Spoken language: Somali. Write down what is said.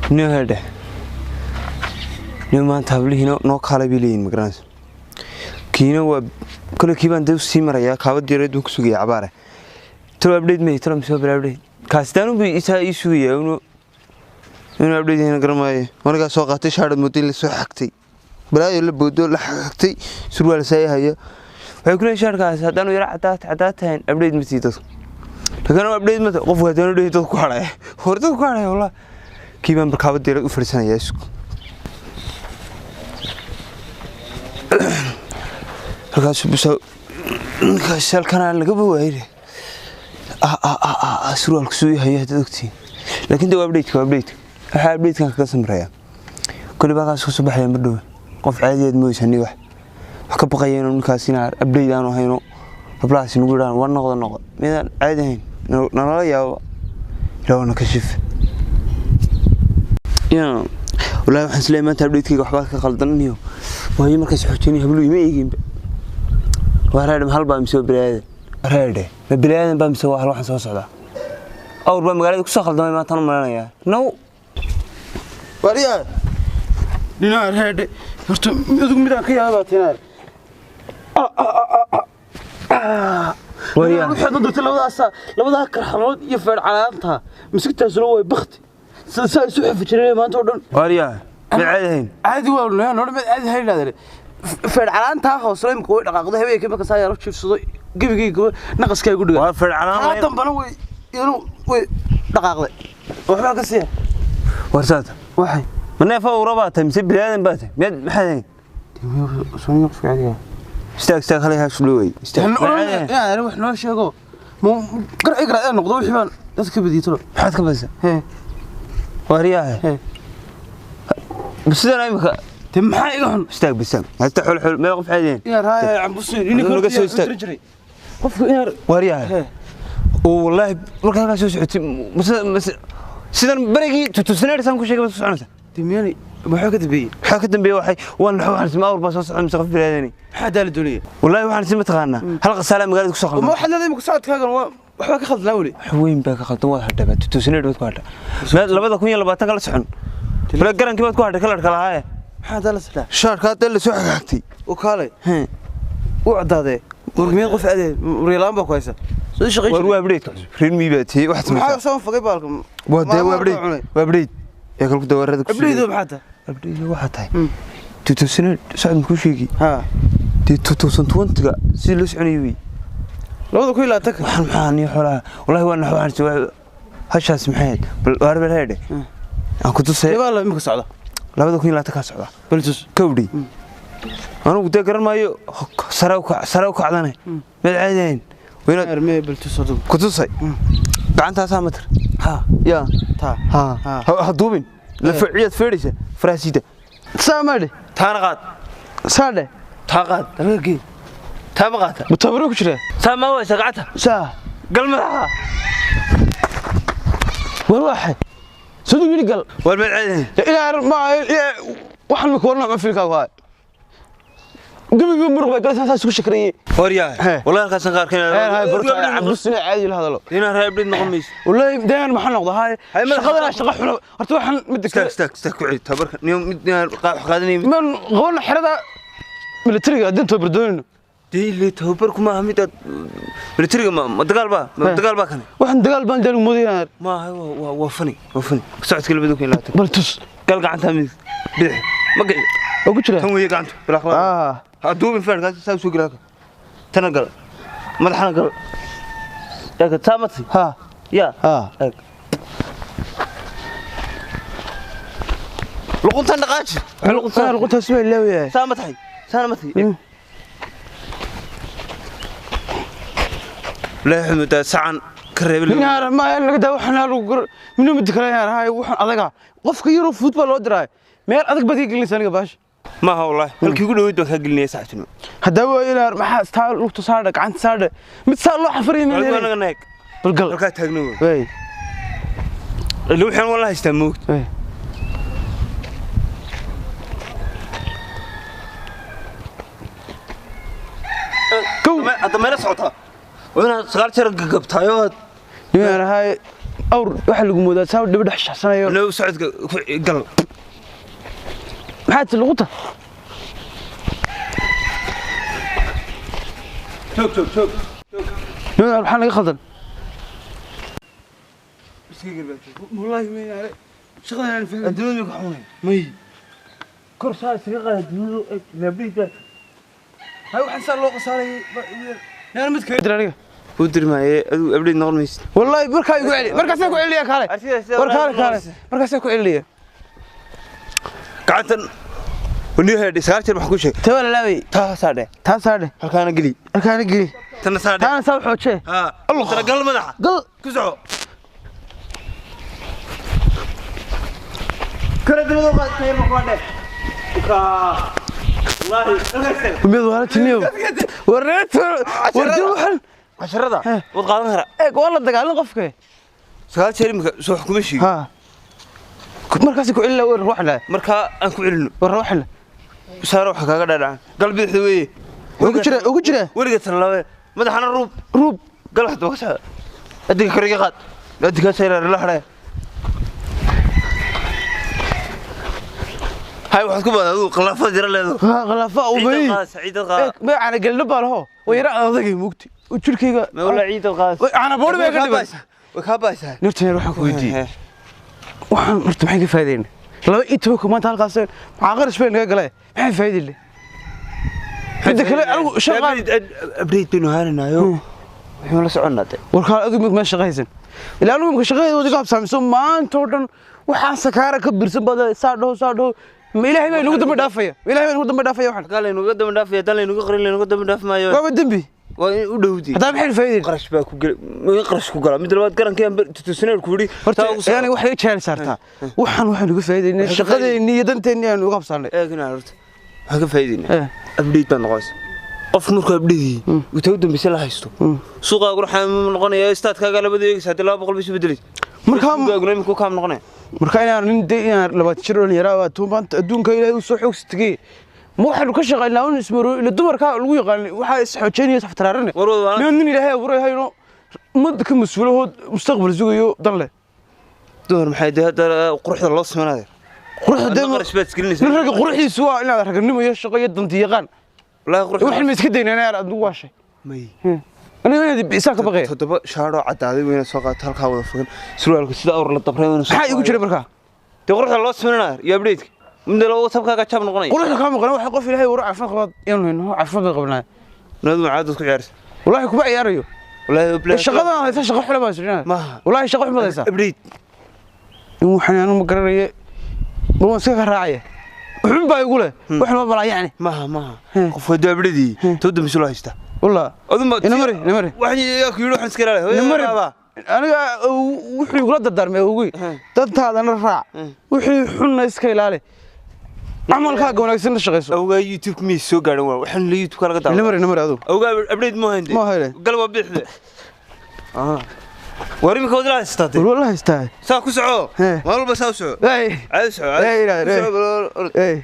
نهده نمان تابلي هنا نوكالة بيلين مقرانس كينا وكل كيبان دوس سيمر يا كابد يرد وكسوي عبارة ترى أبديت مي ترى مسوي أبديت كاستانو بيسا يسوي إنه أبديت هنا قرماي وأنا قاعد سوقاتي شهر الموديل سوي حكتي براي اللي بدو حكتي سروال ساي هيا فيكون شهر كاس هذا يرى عتات هين أبديت مسيتوس لكن أبديت متى قف هذا نودي تدخل عليه هردت عليه والله كيبان بركابد يرد وفرسنا يسوق halkaas bisoo ninkaasal kana laga bawayre surwaalku soo yahay dadogtii laakiin dawab update waxa update-kan ka samreeya kulli baa soo baxay madhow qof caadiyeed mooysan wax ka baqayeen ninkaas in update aan hayno hablaas nagu dhaan war noqdo midaan caadiyeyn nala yaabo ilaa ka shif والله waxaan Sleeman update-kiga waxba ka qaldanayo way markaas xoojinay hablu ima eegin وهرادم هالبا مسوي بلاد هرادة بلاد بام مسوي هالواحد سوى صعدة أول بام قال لك سخل دمي ما تنام لنا يا نو وريا دينار هرادة فرت يدوق ميدا كيا باتينار وريا واحد ضد لو ذا كرحمود يفعل علامتها مسكتها سلوى بختي سوي في جريمة ما تودون وريا بالعادين عادي والله نور عادي هاي هذا فرعانتها hoosay imku way dhaqaaqdo habeenkii marka saa yaro jiifsado gabigeyga naqaskay ugu dhiga waa farcaan danbana way dhaqaaqday waxba ka sii warsaad waxay maneefa urabata mise bilaadan baata mid maxay soo fiicadiga istaag khaliha shulooy istaag wax noo sheego qarciga noqdo wixii baan dadka badiito maxaad ka basa wariyaha bisidana imka تمحى يقولون استاق بسام هتحول حول ما يقف عادين يا هاي عم بصير إني كنت أجري قف يا وريها والله مركز ما سويت مس سيدنا بريقي تتسنى رسام كل شيء بس عنده تمياني بحكة تبي حكة تبي واحد وانا حوار سما أول بس عم سقف بلادني حدا الدنيا والله واحد سمت غانا حلقة سلام قالت كسخل ما حد لازم كسعد كذا وحبك خلط الأولي حوين بك خلط واحد دبت تتسنى رسام كواتا لبضك وين لبضك على سحن فلا قرن كيف كواتا كلر كلا هاي هذا لسه شاركات اللي سوى حكتي وكالي وعداده ورمين قف عليه ريلان بكويسه سو شقي وروا بريد ريمي باتي واحد ما سوون فقي بالكم وده وبريد ياكل كده ورد بريد بحاته بريد واحد هاي تتسنى سعد كل شيء ها دي 2020 سي لو سعنيوي لو كل لا تك محاني خلا والله وانا حوار هشاس محيد بالوارب هيدي انا كنت سي والله امك سعده labada kun ila ta ka socda baltus kowdi anu guday garan maayo saraw kacdanay mid caadeen wayna armee baltus soo ku tusay gacanta saamatr ha ya ta ha duubin la ficiyad feedisa faraasida saamade taana qaad saade ta qaad ragi ta maqata mutabaro ku jira saama way sagacata saa galmadaha war waxay سودو يلي قال والبعدين إلى ما واحد مكورنا ما فيك هاي قبل مرق قال هذا سوق شكريه وريا والله خاصة قاركين هاي بركة عبسنا عادي لهذا لو هنا هاي بريد نقميس والله دائما ما حنقض هاي ما خذنا اشتغل حنا ارتوح مدك استك وعيد تبرك اليوم مدنا خذني من غولنا حرده من الطريقه دنتو بردون دي اللي توبركم ما هميت بالطريقه ما دقال با كان waxaan dagaal baan dal mudiyaan ma wafani socod kale badoo keenay bal tus gal gacanta mid bidix ma gal oo ku jira tan way gacanta bil akhlaaq ha duubin feerkaas saa soo giraaka tan gal madaxana gal yaga taamati ha ya luqunta dhaqaaji luqunta soo leeyahay saamati لا حمد سعن كريب يا ما لك دا وحنا منو مدكلا يا هاي وحن ادغا قفك يرو فوتبول لو دراي مeel adag badii gelisan baash ma ha wallahi halkii ugu dhaweyd ka gelinay saactino hadaa waa ilaa maxaa staal lugta saarda gacanta saarda mid saa loo xafreenay anaga neeg balgal halka taagno way loo xan wallahi istamoogd way كو هذا ما يسعطها وأنا صغرت رجع قبتها يا هاي awr waxa lagu moodaa saab dhib dhex shaxsanayo لو سعد قل maxaad luqunta شوف waxaan laga khaldan والله ما يعني شغله انا فهمت الدنيا كحونه مي كرسي سيقه الدنيا لبيت هاي waxaan soo loo qasaaray naan mid ka aniga u dirmaaye adu abdii noqonaysid wallahi markaa igu celi markaas ku celiya kale markaas ku celiya gacantan وني هادي ساعتين wax ku sheeg tabala laabay taa saade halkaana gali tan saade taan soo xooje ha allah tara gal madaxa gal ku soco kala dibado qaatay ma qaade ka wallahi agaysan mid wala tiniyo warreeto waxan casharada wad qaadan kara wala dagaalin qofka saacateen imka soo xukuma sheeg ha markaas ku celiya war waxna marka aan ku celino war waxna saaro waxa kaaga dhaadhacan qalbixda weeye ugu jira wariga talawe madaxana ruub galxad waqsa adiga kariga qaad adiga sayra la xaray هاي واحد كبار هذو قلافة جرى له قلافة ومي عيد القاس ما أنا قلنا بالهو ويرى ضيق موقتي وتشركي ما ولا عيد القاس أنا بقول ما قلنا وكاباس نرتني روحك ودي وحن مرت محي فايدين لو إنتوا ما تهالقاسين عاقر شوين قال محي فايدين لي عندك لا شغال أبريد بينه هارنا يو إحنا ولا سعنا ده والخال أذوق ما شغايزن إلا أنو مش شغايز ودي قاب سامسون ما أنتوا وحاسة كارا كبر سبادة صادو ما إلهي ما نقدر مدافع إلهي ما نقدر مدافع وحنا قال إنه قدم مدافع ده إنه قرر إنه قدم مدافع ما يو ما بدنبي ودودي هذا محل فايدين قرش باكو قرش كوكلا مثل ما تقرن كان تسنير كوري يعني واحد يشيل صارتها وحن نقول فايدين الشقة إني يدنتني أنا وقف صارني إيه كنا عرفت هذا فايدين أبديت بنقاس qof markuu abdhidi uu taw dambiisa la haysto suuqa ugu raxay noqonaya istaadka kala badeeyay 200 bis bedelis markaa go'aagnay ku kaam noqonay markaa inaan nin deeyaan 20 jir oo yaraa tuubanta adduunka ilaahay uu soo xoogstagay ma waxaan ka shaqaynaa in ismaro ila dumarka lagu yaqaan waxa is xoojinaya saftaraarane nin ilaahay abuurayayno mad ka mas'uulahood mustaqbal sugayo dan leh door maxay hada quruxda loo sameeyay quruxda nin raga quruxdiisu waa inaad raganimo iyo shaqo iyo danti yaqaan والله قروح وحنا مسكدين انا ادو واشي مي انا بيساك بقى تدبا شارو عدادي وين سو قات halka wada fugan surwaalku sida awr la dabray inuu waxa igu jiray markaa de quruxda loo sameeyay iyo abdheedka mid loo sabka jab noqonay quruxda ka maqan waxa qof ilaahay wara cafan qabad inuu cafan qabnaa nadu caad ku ciyaarsan wallahi ku ciyaarayo wallahi shaqadan haysa shaqo xula ma jirnaa wallahi shaqo xuma haysa abdheed inuu xanaan ma garanayo ma iska raacay وحن بايقوله وحن ما بلا يعني ما قف ودي أبردي تود مسؤول هيستا والله أظن نمري واحد يأكل يروح نسكر عليه نمري أنا وحن يقول الدار ما يقول تد هذا أنا راع وحن حنا نسكر عليه عمل كا قونا يصير نشغل أو يوتيوب ميس سو قارن وحن اليوتيوب كلا قطع نمري هذا أو أبرد ما هندي قلبه بيحله وريمك ودلا استاذ والله استاذ ساكو سعو ما لو بساو سعو اي عايز سعو اي